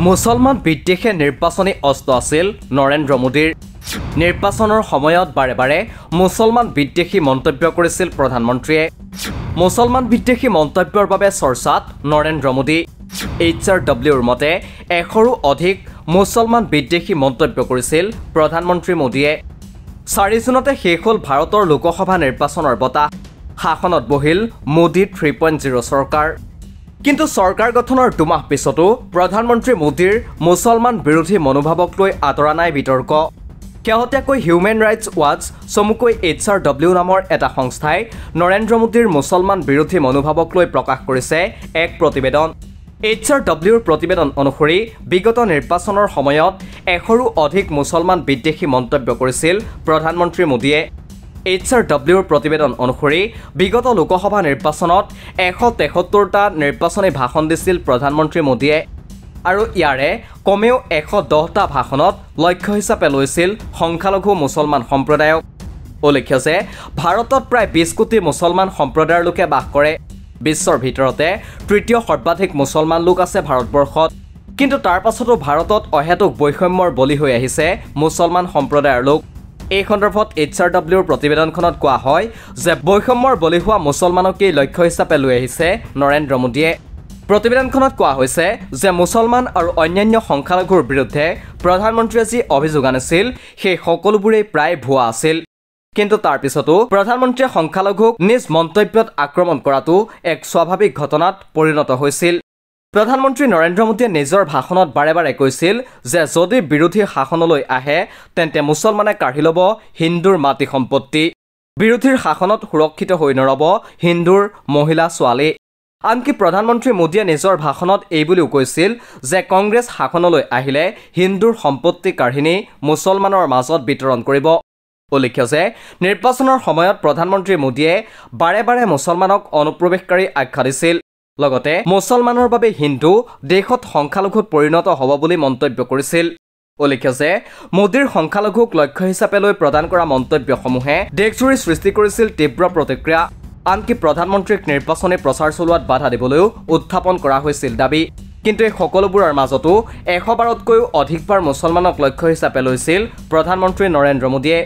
মুছলমান বিদ্বেষে নিৰ্বাচনী অস্ত্ৰ আছিল নৰেন্দ্ৰ মোদীৰ নিৰ্বাচনৰ সময়ত বাৰে বাৰে মুছলমান বিদ্বেষী মন্তব্য কৰিছিল প্ৰধানমন্ত্ৰীয়ে মুছলমান বিদ্বেষী মন্তব্যৰ বাবে চৰ্চাত নৰেন্দ্ৰ মোদী HRWৰ মতে 100ৰো অধিক মুছলমান বিদ্বেষী মন্তব্য কৰিছিল প্ৰধানমন্ত্ৰী মোদীয়ে 4 জুনতে শেষ হ'ল ভাৰতৰ লোকসভা নিৰ্বাচনৰ বঁটা শাসনত বহিল মোদী 3.0 চৰকাৰ কিন্তু চৰকাৰ গঠনৰ দুমাহ পিছতো প্ৰধানমন্ত্ৰী মোদীৰ মুছলমান বিৰোধী মনোভাৱক লৈ আতৰা নাই বিতৰ্ক কেহতীয়াকৈ হিউমেন ৰাইটছ ৱাচ চমুকৈ HRW নামৰ এটা সংস্থাই নৰেন্দ্ৰ মোদীৰ মুছলমান বিৰোধী মনোভাৱক লৈ প্ৰকাশ কৰিছে এক প্ৰতিবেদন HRWৰ প্ৰতিবেদন অনুসৰি বিগত নিৰ্বাচনৰ সময়ত 100ৰো অধিক মুছলমান বিদ্বেষী মন্তব্য কৰিছিল প্ৰধানমন্ত্ৰী মোদীয়ে HRWৰ প্ৰতিবেদন অনুসৰি বিগত লোকসভা নিৰ্বাচনত 173টা নিৰ্বাচনী ভাষণ দিছিল প্ৰধানমন্ত্ৰী মোদীয়ে আৰু ইয়াৰে কমেও 110টা ভাষণত লক্ষ্য হিচাপে লৈছিল সংখ্যালঘু মুছলমান সম্প্ৰদায়ক উল্লেখ্য যে ভাৰতত প্ৰায় 20 কোটি মুছলমান সম্প্ৰদায়ৰ লোকে বাস কৰে বিশ্বৰ ভিতৰতে তৃতীয় সৰ্বাধিক মুছলমান লোক আছে ভাৰতবৰ্ষত কিন্তু তাৰ পাছতো ভাৰতত অহেতুক বৈষম্যৰ বলি হৈ আহিছে মুছলমান সম্প্ৰদায়ৰ লোক এই সন্দৰ্ভত HRWৰ প্ৰতিবেদনখনত কোৱা হয় যে বৈষম্যৰ বলি হোৱা মুছলমানকেই লক্ষ্য হিচাপে লৈ আহিছে নৰেন্দ্ৰ মোদীয়ে প্ৰতিবেদনখনত কোৱা হৈছে যে মুছলমান আৰু অন্যান্য সংখ্যালঘুৰ বিৰুদ্ধে প্ৰধানমন্ত্ৰীয়ে যি অভিযোগ আনিছিল সেই সকলোবোৰেই প্ৰায় ভুৱা আছিল কিন্তু তাৰ পিছতো প্ৰধানমন্ত্ৰীয়ে সংখ্যালঘুক নিজ মন্তব্যত আক্ৰমণ কৰাটো এক স্বাভাৱিক ঘটনাত পৰিণত হৈছিল প্ৰধানমন্ত্ৰী নৰেন্দ্ৰ মোদীয়ে নিজৰ ভাষণত বাৰে বাৰে কৈছিল যে যদি বিৰোধী শাসনলৈ আহে তেন্তে মুছলমানে কাঢ়ি ল'ব হিন্দুৰ মাটি সম্পত্তি বিৰোধীৰ শাসনত সুৰক্ষিত হৈ নৰব হিন্দুৰ মহিলা ছোৱালী আনকি প্ৰধানমন্ত্ৰী মোদীয়ে নিজৰ ভাষণত এইবুলিও কৈছিল যে কংগ্ৰেছ শাসনলৈ আহিলে হিন্দুৰ সম্পত্তি কাঢ়ি নি মুছলমানৰ মাজত বিতৰণ কৰিব উল্লেখ্য যে নিৰ্বাচনৰ সময়ত প্ৰধানমন্ত্ৰী মোদীয়ে বাৰে বাৰে মুছলমানক অনুপ্ৰৱেশকাৰী আখ্যা দিছিল লগতে মুছলমানৰ বাবে হিন্দু দেশত সংখ্যালঘুত পৰিণত হ'ব বুলি মন্তব্য কৰিছিল উল্লেখ্য যে মোদীৰ সংখ্যালঘুক লক্ষ্য হিচাপে লৈ প্ৰদান কৰা মন্তব্যসমূহে দেশজুৰি সৃষ্টি কৰিছিল তীব্ৰ প্ৰতিক্ৰিয়া আনকি প্ৰধানমন্ত্ৰীক নিৰ্বাচনী প্ৰচাৰ চলোৱাত বাধা দিবলৈও উত্থাপন কৰা হৈছিল দাবী কিন্তু এই সকলোবোৰৰ মাজতো 100বাৰতকৈও অধিকবাৰ মুছলমানক লক্ষ্য হিচাপে লৈছিল প্ৰধানমন্ত্ৰী নৰেন্দ্ৰ মোদীয়ে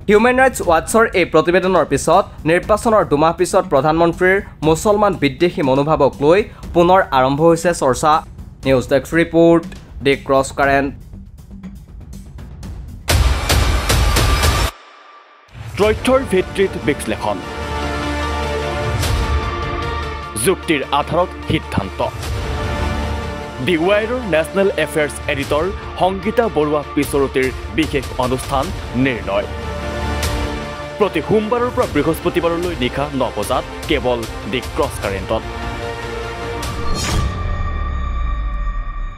হিউমেন ৰাইটছ ৱাচৰ এই প্ৰতিবেদনৰ পিছত নিৰ্বাচনৰ দুমাহ পিছত প্ৰধানমন্ত্ৰীৰ মুছলমান বিদ্বেষী মনোভাৱক লৈ পুনৰ আৰম্ভ হৈছে চৰ্চা news desk report the cross current তথ্যৰ ভিত্তিত বিশ্লেষণ যুক্তিৰ আধাৰত সিদ্ধান্ত দি ৱাইৰৰ national affairs editor Sangeeta Baruah পিছৰতিৰ বিশেষ অনুষ্ঠান নিৰ্ণয় প্ৰতি সোমবাৰৰ পৰা বৃহস্পতিবাৰলৈ নিশা 9 বজাত কেৱল দি ক্ৰছ কাৰেণ্টত